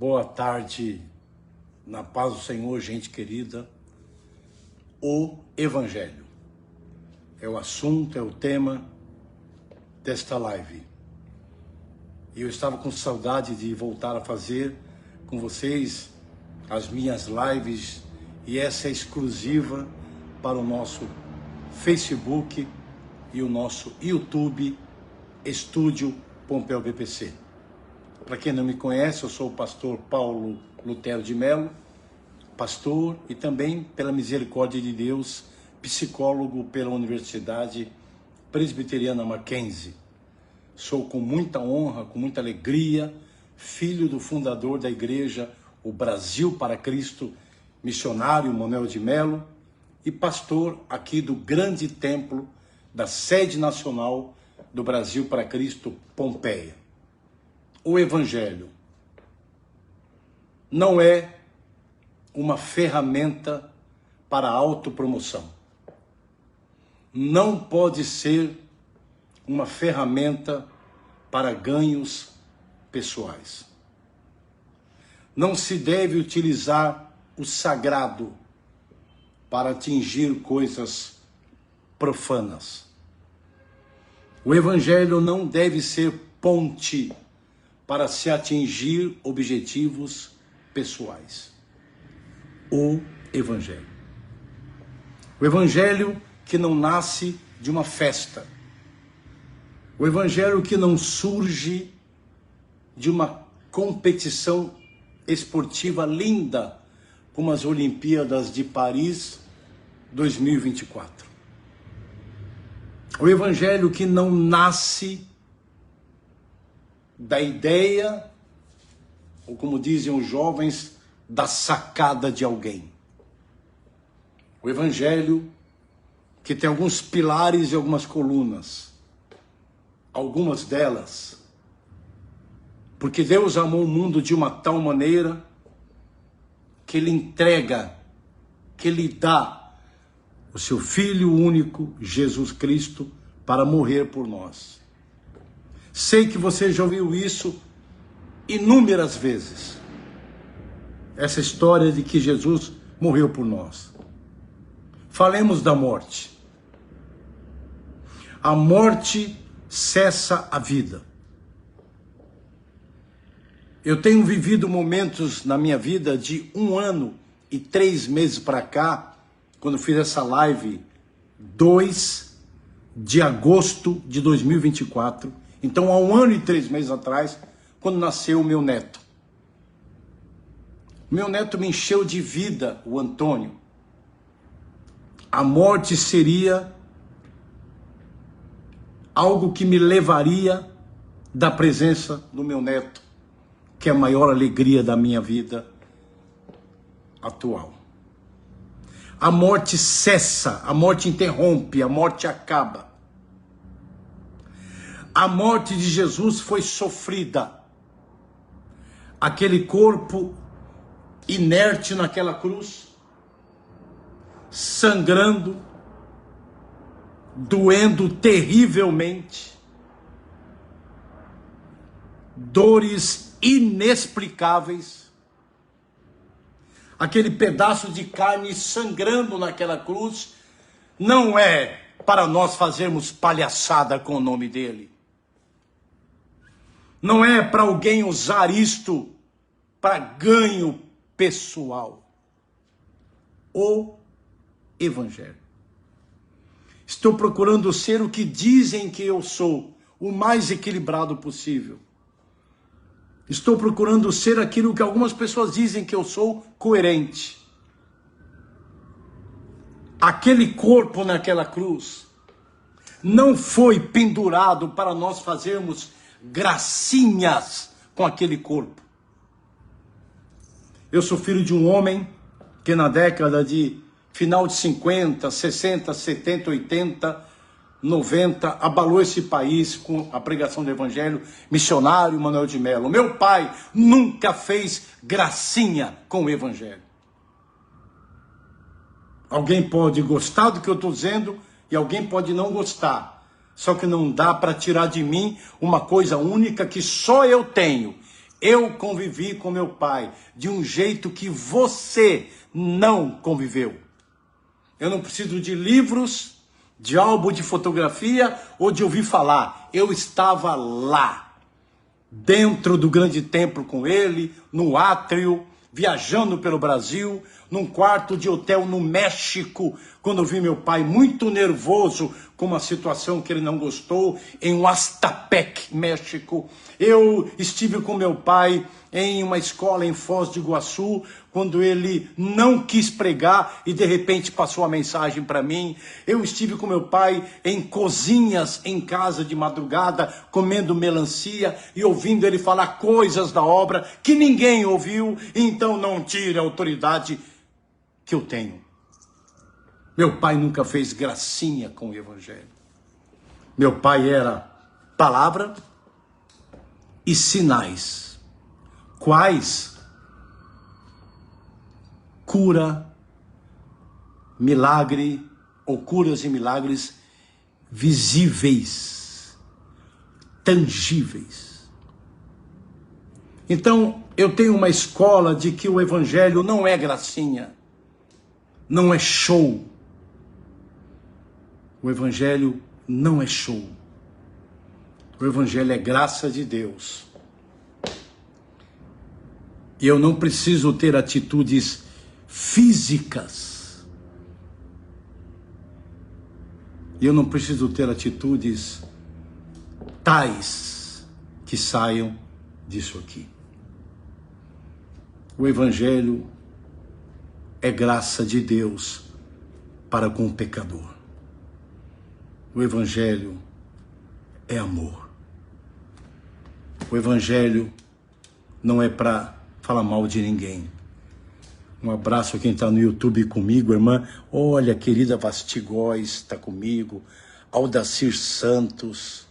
Boa tarde, na paz do Senhor, gente querida. O Evangelho é o assunto, é o tema desta live. E eu estava com saudade de voltar a fazer com vocês as minhas lives, e essa é exclusiva para o nosso Facebook e o nosso YouTube, Estúdio Pompeu BPC. Para quem não me conhece, eu sou o pastor Paulo Lutero de Mello, pastor e também, pela misericórdia de Deus, psicólogo pela Universidade Presbiteriana Mackenzie. Sou com muita honra, com muita alegria, filho do fundador da igreja O Brasil para Cristo, missionário Manuel de Mello, e pastor aqui do grande templo da sede nacional do Brasil para Cristo, Pompeia. O Evangelho não é uma ferramenta para autopromoção. Não pode ser uma ferramenta para ganhos pessoais. Não se deve utilizar o sagrado para atingir coisas profanas. O Evangelho não deve ser ponte para se atingir objetivos pessoais. O Evangelho. O Evangelho que não nasce de uma festa. O Evangelho que não surge de uma competição esportiva linda, como as Olimpíadas de Paris 2024. O Evangelho que não nasce da ideia, ou como dizem os jovens, da sacada de alguém. O Evangelho que tem alguns pilares e algumas colunas. Algumas delas, porque Deus amou o mundo de uma tal maneira que Ele entrega, que Ele dá o seu Filho único, Jesus Cristo, para morrer por nós. Sei que você já ouviu isso inúmeras vezes. Essa história de que Jesus morreu por nós. Falemos da morte. A morte cessa a vida. Eu tenho vivido momentos na minha vida de 1 ano e 3 meses para cá, quando fiz essa live, 2 de agosto de 2024. Então, há 1 ano e 3 meses atrás, quando nasceu o meu neto. Meu neto me encheu de vida, o Antônio. A morte seria algo que me levaria da presença do meu neto, que é a maior alegria da minha vida atual. A morte cessa, a morte interrompe, a morte acaba. A morte de Jesus foi sofrida. Aquele corpo inerte naquela cruz, sangrando, doendo terrivelmente, dores inexplicáveis, aquele pedaço de carne sangrando naquela cruz, não é para nós fazermos palhaçada com o nome dele. Não é para alguém usar isto para ganho pessoal. O Evangelho. Estou procurando ser o que dizem que eu sou, o mais equilibrado possível. Estou procurando ser aquilo que algumas pessoas dizem que eu sou, coerente. Aquele corpo naquela cruz não foi pendurado para nós fazermos gracinhas com aquele corpo. Eu sou filho de um homem que na década de final de 50, 60, 70, 80, 90, abalou esse país com a pregação do Evangelho, missionário Manuel de Mello. Meu pai nunca fez gracinha com o Evangelho. Alguém pode gostar do que eu estou dizendo e alguém pode não gostar. Só que não dá para tirar de mim uma coisa única que só eu tenho. Eu convivi com meu pai de um jeito que você não conviveu. Eu não preciso de livros, de álbum de fotografia ou de ouvir falar. Eu estava lá, dentro do grande templo com ele, no átrio, viajando pelo Brasil, num quarto de hotel no México, quando eu vi meu pai muito nervoso com uma situação que ele não gostou, em Huastepec, México. Eu estive com meu pai em uma escola em Foz do Iguaçu, quando ele não quis pregar e de repente passou a mensagem para mim. Eu estive com meu pai em cozinhas em casa de madrugada, comendo melancia e ouvindo ele falar coisas da obra que ninguém ouviu, então não tire a autoridade que eu tenho. Meu pai nunca fez gracinha com o evangelho. Meu pai era palavra e sinais. Quais? Cura, milagre, ou curas e milagres visíveis, tangíveis. Então, eu tenho uma escola de que o evangelho não é gracinha, não é show. O evangelho não é show. O evangelho é graça de Deus. E eu não preciso ter atitudes físicas. E eu não preciso ter atitudes tais que saiam disso aqui. O evangelho é graça de Deus para com o pecador. O evangelho é amor. O evangelho não é para falar mal de ninguém. Um abraço a quem está no YouTube comigo, irmã. Olha, querida Vastigóis está comigo. Aldacir Santos.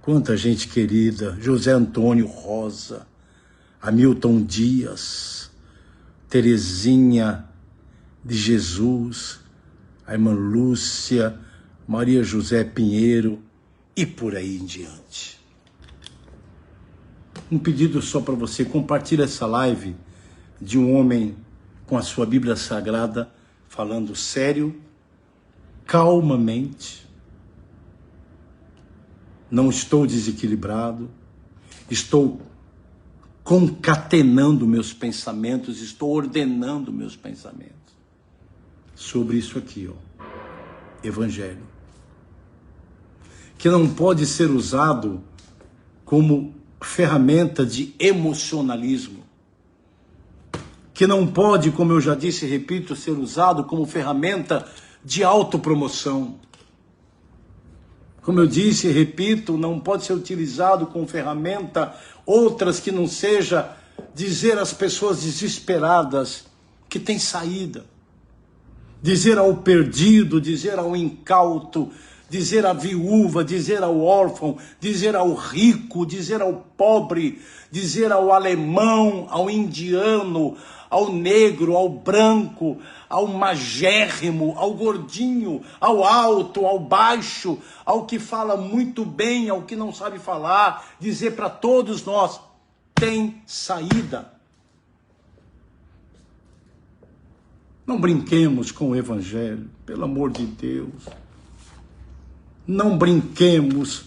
Quanta gente querida. José Antônio Rosa. Hamilton Dias. Terezinha de Jesus. A irmã Lúcia. Maria José Pinheiro. E por aí em diante. Um pedido só para você. Compartilhe essa live de um homem com a sua Bíblia Sagrada, falando sério, calmamente. Não estou desequilibrado, estou concatenando meus pensamentos, estou ordenando meus pensamentos. Sobre isso aqui, ó, evangelho. Que não pode ser usado como ferramenta de emocionalismo. Que não pode, como eu já disse e repito, ser usado como ferramenta de autopromoção. Como eu disse e repito, não pode ser utilizado como ferramenta outras que não seja dizer às pessoas desesperadas que tem saída. Dizer ao perdido, dizer ao incauto, dizer à viúva, dizer ao órfão, dizer ao rico, dizer ao pobre, dizer ao alemão, ao indiano, ao negro, ao branco, ao magérrimo, ao gordinho, ao alto, ao baixo, ao que fala muito bem, ao que não sabe falar, dizer para todos nós, tem saída. Não brinquemos com o evangelho, pelo amor de Deus. Não brinquemos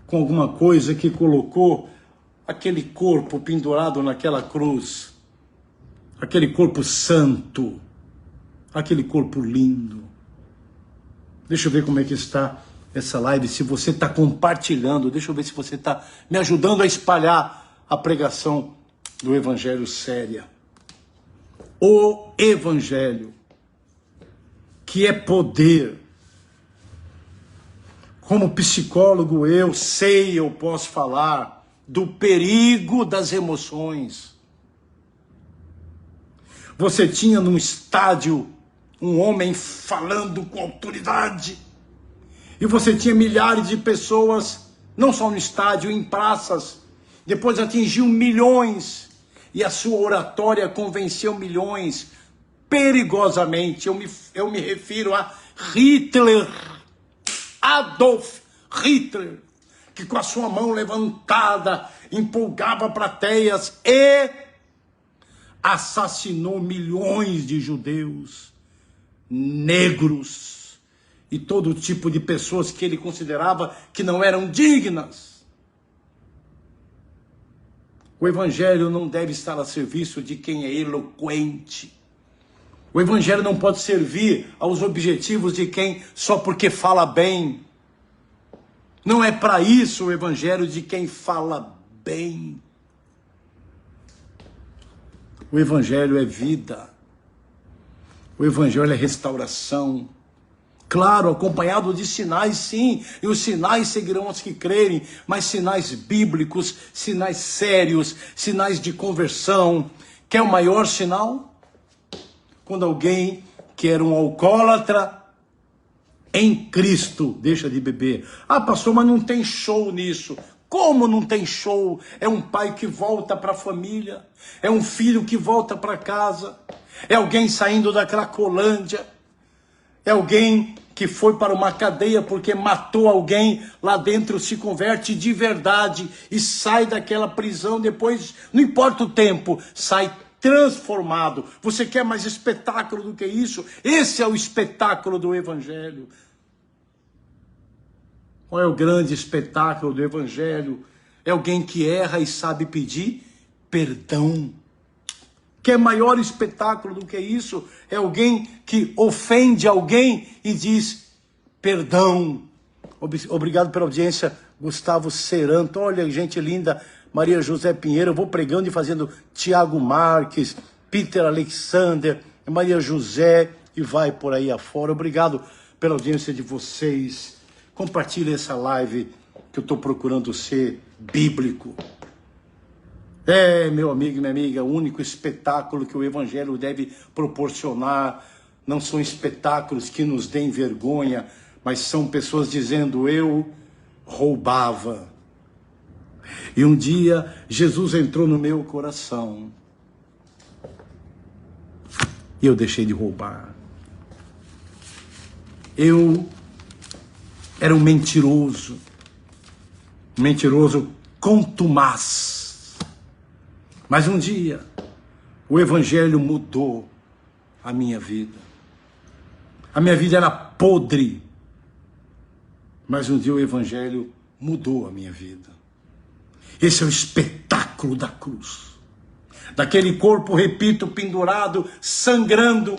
com alguma coisa que colocou aquele corpo pendurado naquela cruz. Aquele corpo santo, aquele corpo lindo. Deixa eu ver como é que está essa live, se você está compartilhando, deixa eu ver se você está me ajudando a espalhar a pregação do Evangelho séria. O Evangelho, que é poder. Como psicólogo eu sei, eu posso falar do perigo das emoções. Você tinha num estádio um homem falando com autoridade. E você tinha milhares de pessoas, não só no estádio, em praças. Depois atingiu milhões. E a sua oratória convenceu milhões. Perigosamente. Eu me refiro a Hitler. Adolf Hitler. Que com a sua mão levantada, empolgava plateias e assassinou milhões de judeus, negros e todo tipo de pessoas que ele considerava que não eram dignas. O evangelho não deve estar a serviço de quem é eloquente. O evangelho não pode servir aos objetivos de quem só porque fala bem. Não é para isso o evangelho de quem fala bem. O evangelho é vida. O evangelho é restauração. Claro, acompanhado de sinais, sim. E os sinais seguirão os que crerem, mas sinais bíblicos, sinais sérios, sinais de conversão. Quer o maior sinal? Quando alguém que era um alcoólatra em Cristo deixa de beber. Ah, pastor, mas não tem show nisso. Como não tem show? É um pai que volta para a família. É um filho que volta para casa. É alguém saindo da Cracolândia. É alguém que foi para uma cadeia porque matou alguém. Lá dentro se converte de verdade e sai daquela prisão depois, não importa o tempo, sai transformado. Você quer mais espetáculo do que isso? Esse é o espetáculo do evangelho. Qual é o grande espetáculo do evangelho? É alguém que erra e sabe pedir perdão. Quer maior espetáculo do que isso? É alguém que ofende alguém e diz perdão. Obrigado pela audiência, Gustavo Seranto. Olha, gente linda. Maria José Pinheiro, eu vou pregando e fazendo Tiago Marques, Peter Alexander, Maria José, e vai por aí afora. Obrigado pela audiência de vocês. Compartilhe essa live, que eu estou procurando ser bíblico. É, meu amigo e minha amiga, o único espetáculo que o evangelho deve proporcionar não são espetáculos que nos deem vergonha, mas são pessoas dizendo, eu roubava. E um dia, Jesus entrou no meu coração. E eu deixei de roubar. Eu era um mentiroso contumaz. Mas um dia, o evangelho mudou a minha vida. A minha vida era podre. Mas um dia o evangelho mudou a minha vida. Esse é o espetáculo da cruz. Daquele corpo, repito, pendurado, sangrando.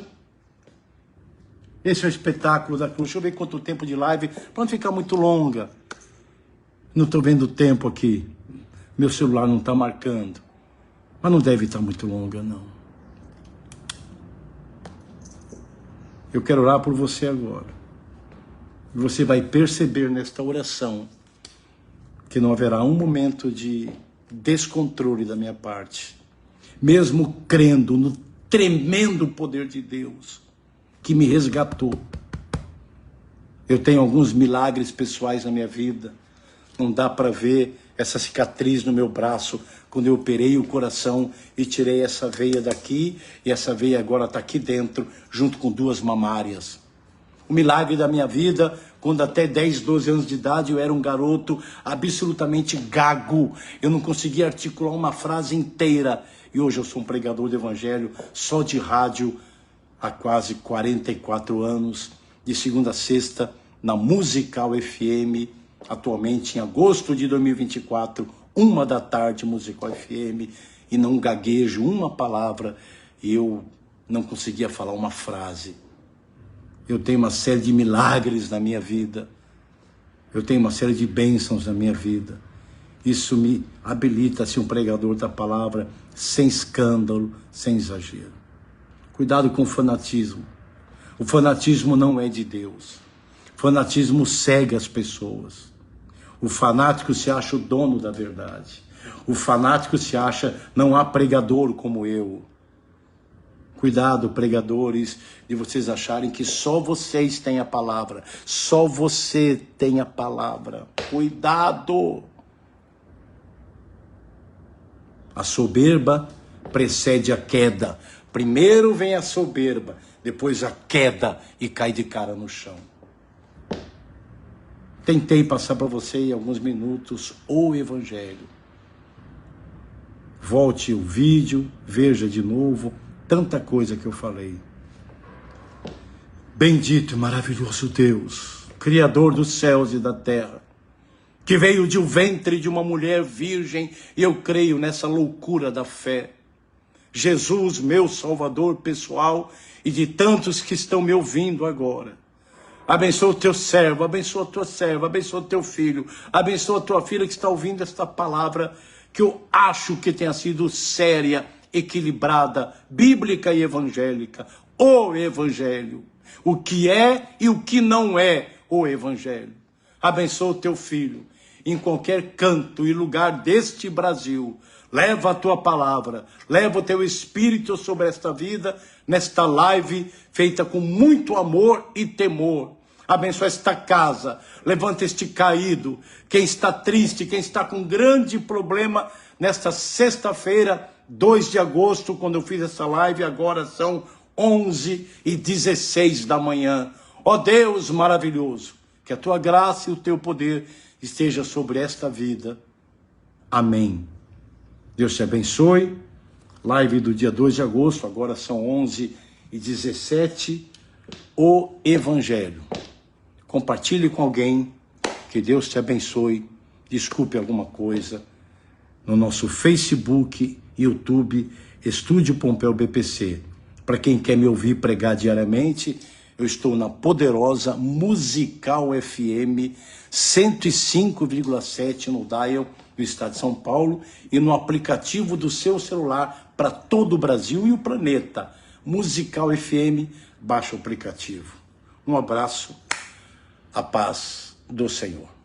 Esse é o espetáculo da cruz. Deixa eu ver quanto tempo de live, para não ficar muito longa. Não estou vendo o tempo aqui. Meu celular não está marcando. Mas não deve estar muito longa, não. Eu quero orar por você agora. E você vai perceber nesta oração que não haverá um momento de descontrole da minha parte, mesmo crendo no tremendo poder de Deus que me resgatou. Eu tenho alguns milagres pessoais na minha vida. Não dá para ver essa cicatriz no meu braço quando eu operei o coração e tirei essa veia daqui, e essa veia agora está aqui dentro, junto com 2 mamárias. O milagre da minha vida, quando até 10, 12 anos de idade eu era um garoto absolutamente gago. Eu não conseguia articular uma frase inteira. E hoje eu sou um pregador do evangelho só de rádio há quase 44 anos, de segunda a sexta, na Musical FM, atualmente em agosto de 2024, 1 da tarde, Musical FM, e não gaguejo uma palavra, e eu não conseguia falar uma frase. Eu tenho uma série de milagres na minha vida. Eu tenho uma série de bênçãos na minha vida. Isso me habilita a ser um pregador da palavra, sem escândalo, sem exagero. Cuidado com o fanatismo. O fanatismo não é de Deus. O fanatismo cega as pessoas. O fanático se acha o dono da verdade. O fanático se acha, não há pregador como eu. Cuidado, pregadores, de vocês acharem que só vocês têm a palavra. Só você tem a palavra. Cuidado! A soberba precede a queda. Primeiro vem a soberba, depois a queda e cai de cara no chão. Tentei passar para você em alguns minutos o evangelho. Volte o vídeo, veja de novo, tanta coisa que eu falei. Bendito e maravilhoso Deus, Criador dos céus e da terra, que veio de um ventre de uma mulher virgem, e eu creio nessa loucura da fé. Jesus, meu Salvador pessoal, e de tantos que estão me ouvindo agora. Abençoa o teu servo, abençoa a tua serva, abençoa o teu filho, abençoa a tua filha que está ouvindo esta palavra, que eu acho que tenha sido séria, equilibrada, bíblica e evangélica. O Evangelho, o que é e o que não é o Evangelho. Abençoa o teu filho, em qualquer canto e lugar deste Brasil. Leva a tua palavra, leva o teu espírito sobre esta vida, nesta live feita com muito amor e temor. Abençoa esta casa, levanta este caído, quem está triste, quem está com grande problema, nesta sexta-feira, 2 de agosto, quando eu fiz essa live, agora são 11h16 da manhã. Ó Deus maravilhoso, que a tua graça e o teu poder esteja sobre esta vida. Amém. Deus te abençoe. Live do dia 2 de agosto, agora são 11h17. O Evangelho. Compartilhe com alguém. Que Deus te abençoe. Desculpe alguma coisa. No nosso Facebook, YouTube, Estúdio Pompeu BPC. Para quem quer me ouvir pregar diariamente, eu estou na poderosa Musical FM 105,7 no dial do estado de São Paulo e no aplicativo do seu celular para todo o Brasil e o planeta. Musical FM, baixa o aplicativo. Um abraço, a paz do Senhor.